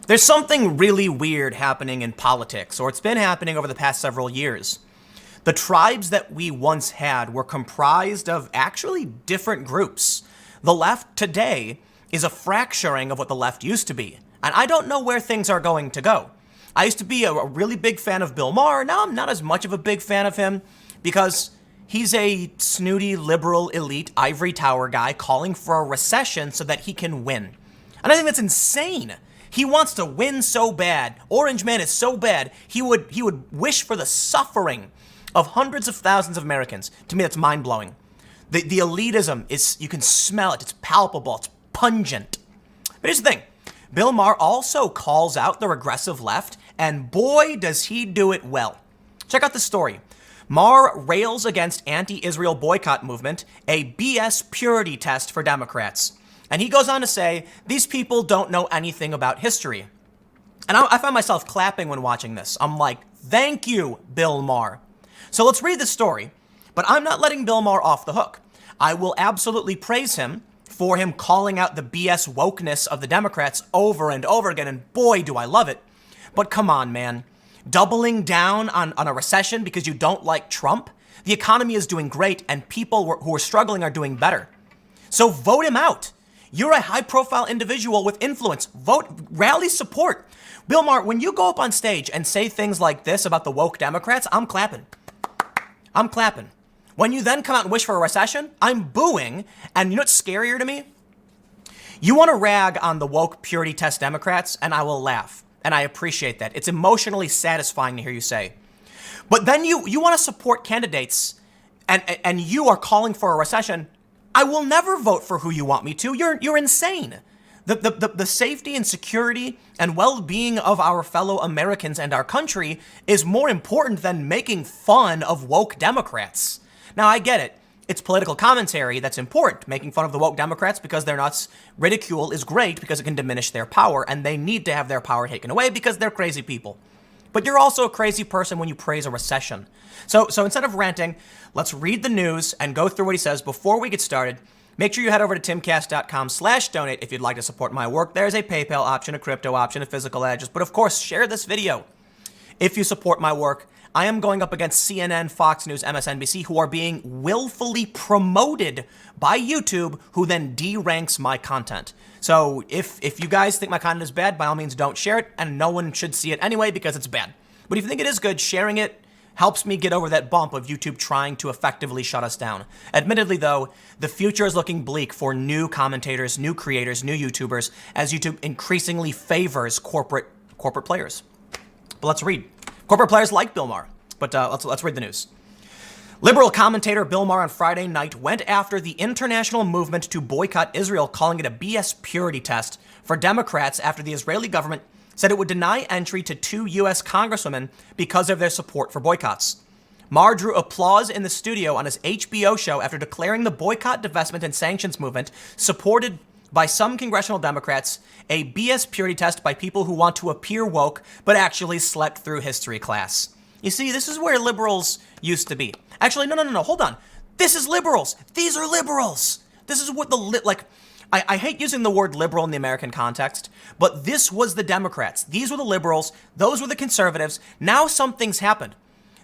There's something really weird happening in politics, or it's been happening over the past several years. The tribes that we once had were comprised of actually different groups. The left today is a fracturing of what the left used to be, and I don't know where things are going to go. I used to be a really big fan of Bill Maher. Now I'm not as much of a big fan of him because he's a snooty liberal elite ivory tower guy calling for a recession so that he can win. And I think that's insane. He wants to win so bad. Orange Man is so bad. He would wish for the suffering of hundreds of thousands of Americans. To me, that's mind-blowing. The elitism is, you can smell it. It's palpable. It's pungent. But here's the thing. Bill Maher also calls out the regressive left, and boy, does he do it well. Check out the story. Maher rails against anti-Israel boycott movement, a BS purity test for Democrats. And he goes on to say, these people don't know anything about history. And I find myself clapping when watching this. I'm like, thank you, Bill Maher. So let's read the story. But I'm not letting Bill Maher off the hook. I will absolutely praise him for him calling out the BS wokeness of the Democrats over and over again. And boy, do I love it. But come on, man. Doubling down on a recession because you don't like Trump? The economy is doing great and people who are struggling are doing better. So vote him out. You're a high-profile individual with influence. Vote, rally support. Bill Maher, when you go up on stage and say things like this about the woke Democrats, I'm clapping. I'm clapping. When you then come out and wish for a recession, I'm booing. And you know what's scarier to me? You want to rag on the woke purity test Democrats, and I will laugh. And I appreciate that. It's emotionally satisfying to hear you say. But then you want to support candidates, and you are calling for a recession. I will never vote for who you want me to. You're insane. The safety and security and well-being of our fellow Americans and our country is more important than making fun of woke Democrats. Now, I get it. It's political commentary that's important. Making fun of the woke Democrats because they're nuts. Ridicule is great because it can diminish their power, and they need to have their power taken away because they're crazy people. But you're also a crazy person when you praise a recession. So instead of ranting, let's read the news and go through what he says before we get started. Make sure you head over to timcast.com/donate if you'd like to support my work. There's a PayPal option, a crypto option, a physical address. But of course, share this video. If you support my work, I am going up against CNN, Fox News, MSNBC, who are being willfully promoted by YouTube, who then de-ranks my content. So if you guys think my content is bad, by all means, don't share it, and no one should see it anyway because it's bad. But if you think it is good, sharing it helps me get over that bump of YouTube trying to effectively shut us down. Admittedly, though, the future is looking bleak for new commentators, new creators, new YouTubers, as YouTube increasingly favors corporate players. But let's read. Corporate players like Bill Maher. But let's read the news. Liberal commentator Bill Maher on Friday night went after the international movement to boycott Israel, calling it a BS purity test for Democrats after the Israeli government said it would deny entry to 2 U.S. congresswomen because of their support for boycotts. Maher drew applause in the studio on his HBO show after declaring the boycott, divestment, and sanctions movement, supported by some congressional Democrats, a BS purity test by people who want to appear woke but actually slept through history class. You see, this is where liberals used to be. Actually, no, hold on. This is liberals. These are liberals. This is what I hate using the word liberal in the American context, but this was the Democrats. These were the liberals. Those were the conservatives. Now something's happened.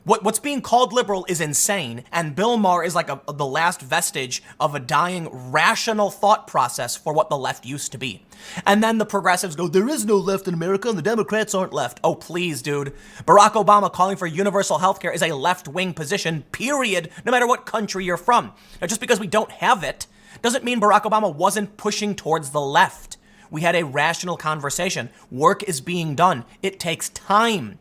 What's being called liberal is insane, and Bill Maher is like the last vestige of a dying rational thought process for what the left used to be. And then the progressives go, there is no left in America and the Democrats aren't left. Oh, please, dude. Barack Obama calling for universal healthcare is a left-wing position, period, no matter what country you're from. Now, just because we don't have it doesn't mean Barack Obama wasn't pushing towards the left. We had a rational conversation. Work is being done. It takes time.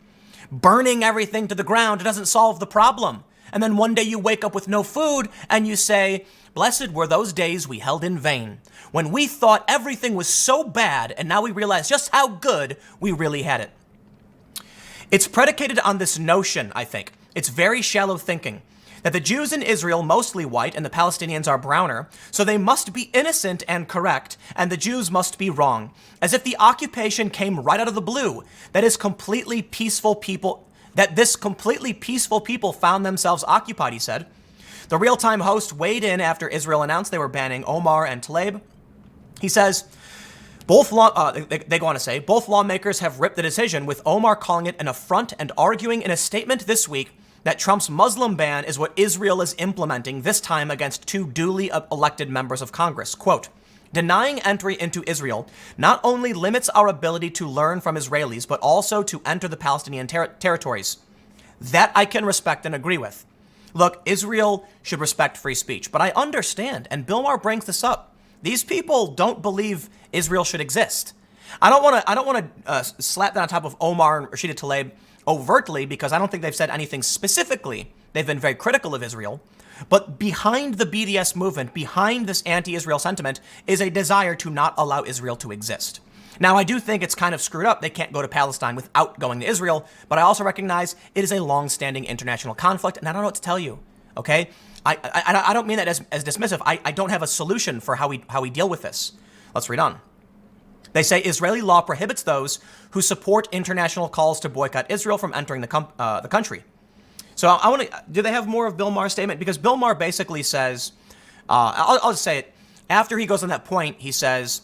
Burning everything to the ground doesn't solve the problem. And then one day you wake up with no food and you say, blessed were those days we held in vain, when we thought everything was so bad and now we realize just how good we really had it. It's predicated on this notion, I think. It's very shallow thinking, that the Jews in Israel, mostly white, and the Palestinians are browner, so they must be innocent and correct, and the Jews must be wrong, as if the occupation came right out of the blue, that this completely peaceful people found themselves occupied, he said. The real-time host weighed in after Israel announced they were banning Omar and Tlaib. He says, They go on to say, both lawmakers have ripped the decision, with Omar calling it an affront and arguing in a statement this week that Trump's Muslim ban is what Israel is implementing, this time against two duly elected members of Congress. Quote, denying entry into Israel not only limits our ability to learn from Israelis, but also to enter the Palestinian territories. That I can respect and agree with. Look, Israel should respect free speech, but I understand, and Bill Maher brings this up. These people don't believe Israel should exist. I don't want to slap that on top of Omar and Rashida Tlaib overtly, because I don't think they've said anything specifically. They've been very critical of Israel. But behind the BDS movement, behind this anti-Israel sentiment, is a desire to not allow Israel to exist. Now, I do think it's kind of screwed up. They can't go to Palestine without going to Israel, but I also recognize it is a long-standing international conflict, and I don't know what to tell you, okay? I don't mean that as dismissive. I don't have a solution for how we deal with this. Let's read on. They say Israeli law prohibits those who support international calls to boycott Israel from entering the country. So I want to. Do they have more of Bill Maher's statement? Because Bill Maher basically says, I'll just say it. After he goes on that point, he says,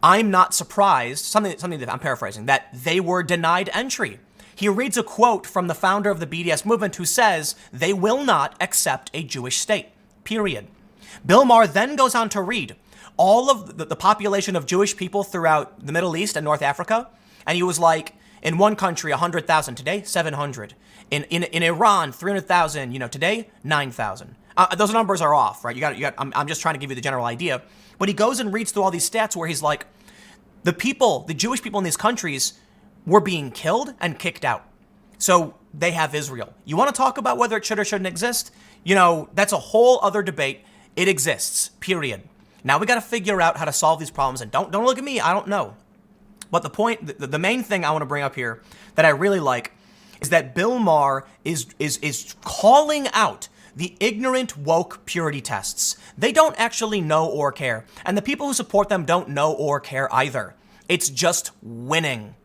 "I'm not surprised." Something that I'm paraphrasing, that they were denied entry. He reads a quote from the founder of the BDS movement, who says they will not accept a Jewish state. Period. Bill Maher then goes on to read all of the population of Jewish people throughout the Middle East and North Africa, and he was like, in one country, 100,000. Today, 700. In Iran, 300,000. Today, 9,000. Those numbers are off, right? I'm just trying to give you the general idea. But he goes and reads through all these stats where he's like, the Jewish people in these countries were being killed and kicked out. So they have Israel. You want to talk about whether it should or shouldn't exist? That's a whole other debate. It exists, period. Now we got to figure out how to solve these problems. And don't look at me. I don't know. But the main thing I want to bring up here that I really like is that Bill Maher is calling out the ignorant woke purity tests. They don't actually know or care. And the people who support them don't know or care either. It's just winning.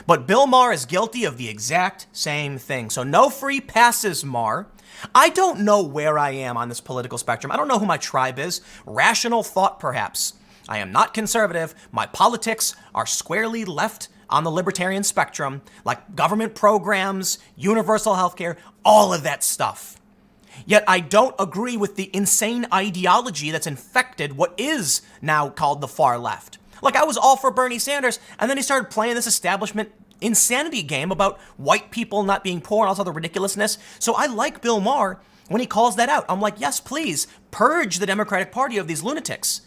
But Bill Maher is guilty of the exact same thing. So no free passes, Maher. I don't know where I am on this political spectrum. I don't know who my tribe is. Rational thought, perhaps. I am not conservative. My politics are squarely left on the libertarian spectrum, like government programs, universal healthcare, all of that stuff. Yet I don't agree with the insane ideology that's infected what is now called the far left. Like, I was all for Bernie Sanders, and then he started playing this establishment insanity game about white people not being poor and all this other ridiculousness. So I like Bill Maher when he calls that out. I'm like, yes, please, purge the Democratic Party of these lunatics.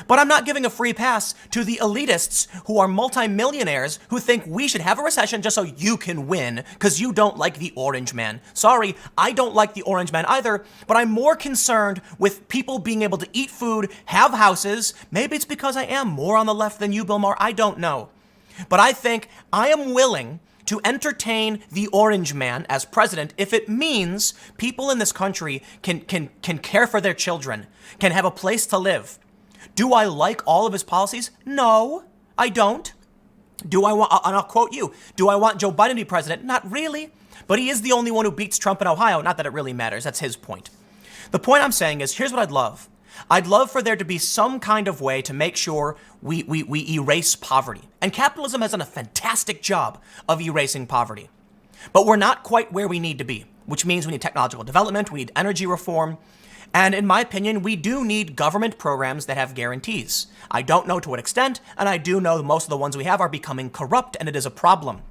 But I'm not giving a free pass to the elitists who are multimillionaires who think we should have a recession just so you can win because you don't like the orange man. Sorry, I don't like the orange man either, but I'm more concerned with people being able to eat food, have houses. Maybe it's because I am more on the left than you, Bill Maher. I don't know. But I think I am willing to entertain the orange man as president if it means people in this country can care for their children, can have a place to live. Do I like all of his policies? No, I don't. And I'll quote you, do I want Joe Biden to be president? Not really. But he is the only one who beats Trump in Ohio. Not that it really matters. That's his point. The point I'm saying is, here's what I'd love. I'd love for there to be some kind of way to make sure we erase poverty. And capitalism has done a fantastic job of erasing poverty. But we're not quite where we need to be, which means we need technological development, we need energy reform, and in my opinion, we do need government programs that have guarantees. I don't know to what extent, and I do know most of the ones we have are becoming corrupt, and it is a problem.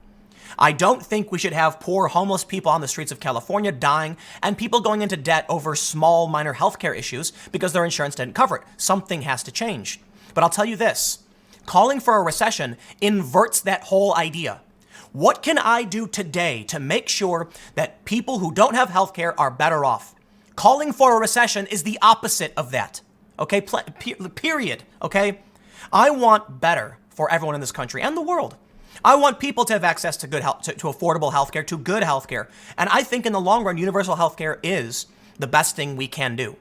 I don't think we should have poor homeless people on the streets of California dying and people going into debt over small, minor healthcare issues because their insurance didn't cover it. Something has to change. But I'll tell you this, calling for a recession inverts that whole idea. What can I do today to make sure that people who don't have healthcare are better off? Calling for a recession is the opposite of that. Okay, period. Okay, I want better for everyone in this country and the world. I want people to have access to good health, to affordable healthcare, to good healthcare. And I think in the long run, universal healthcare is the best thing we can do.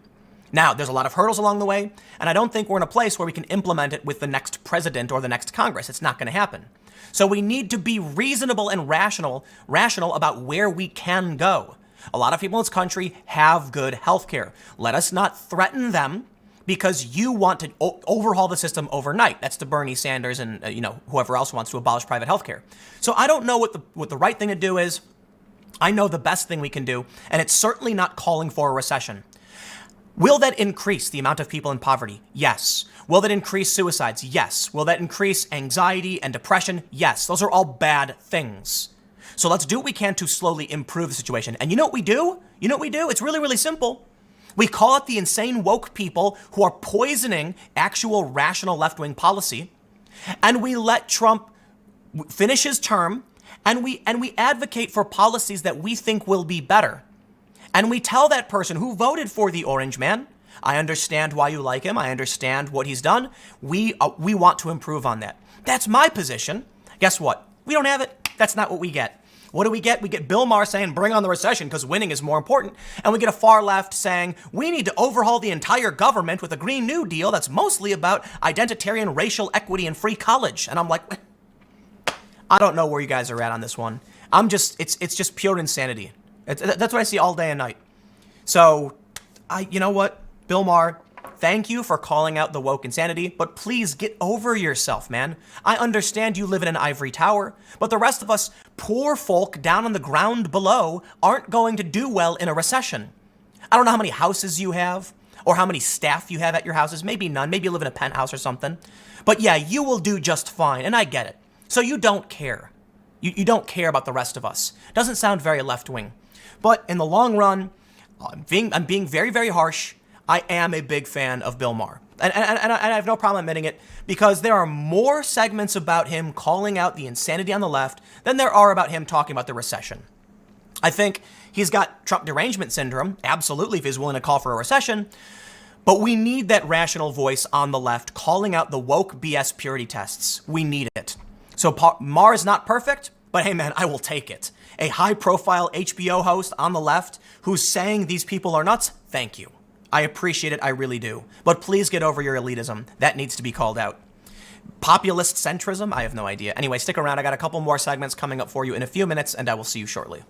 Now, there's a lot of hurdles along the way, and I don't think we're in a place where we can implement it with the next president or the next Congress. It's not going to happen. So we need to be reasonable and rational about where we can go. A lot of people in this country have good healthcare. Let us not threaten them because you want to overhaul the system overnight. That's the Bernie Sanders and whoever else wants to abolish private healthcare. So I don't know what the right thing to do is. I know the best thing we can do, and it's certainly not calling for a recession. Will that increase the amount of people in poverty? Yes. Will that increase suicides? Yes. Will that increase anxiety and depression? Yes. Those are all bad things. So let's do what we can to slowly improve the situation. And you know what we do? It's really, really simple. We call out the insane woke people who are poisoning actual rational left-wing policy, and we let Trump finish his term, and we advocate for policies that we think will be better. And we tell that person who voted for the orange man, I understand why you like him. I understand what he's done. We want to improve on that. That's my position. Guess what? We don't have it. That's not what we get. What do we get? We get Bill Maher saying, bring on the recession because winning is more important. And we get a far left saying, we need to overhaul the entire government with a Green New Deal that's mostly about identitarian racial equity and free college. And I'm like, I don't know where you guys are at on this one. It's just pure insanity. That's what I see all day and night. So, you know what? Bill Maher, thank you for calling out the woke insanity, but please get over yourself, man. I understand you live in an ivory tower, but the rest of us poor folk down on the ground below aren't going to do well in a recession. I don't know how many houses you have or how many staff you have at your houses. Maybe none. Maybe you live in a penthouse or something. But yeah, you will do just fine, and I get it. So you don't care. You don't care about the rest of us. Doesn't sound very left-wing. But in the long run, I'm being very, very harsh. I am a big fan of Bill Maher. And I have no problem admitting it because there are more segments about him calling out the insanity on the left than there are about him talking about the recession. I think he's got Trump derangement syndrome, absolutely, if he's willing to call for a recession. But we need that rational voice on the left calling out the woke BS purity tests. We need it. So Maher is not perfect, but hey man, I will take it. A high-profile HBO host on the left who's saying these people are nuts, thank you. I appreciate it, I really do. But please get over your elitism. That needs to be called out. Populist centrism? I have no idea. Anyway, stick around. I got a couple more segments coming up for you in a few minutes, and I will see you shortly.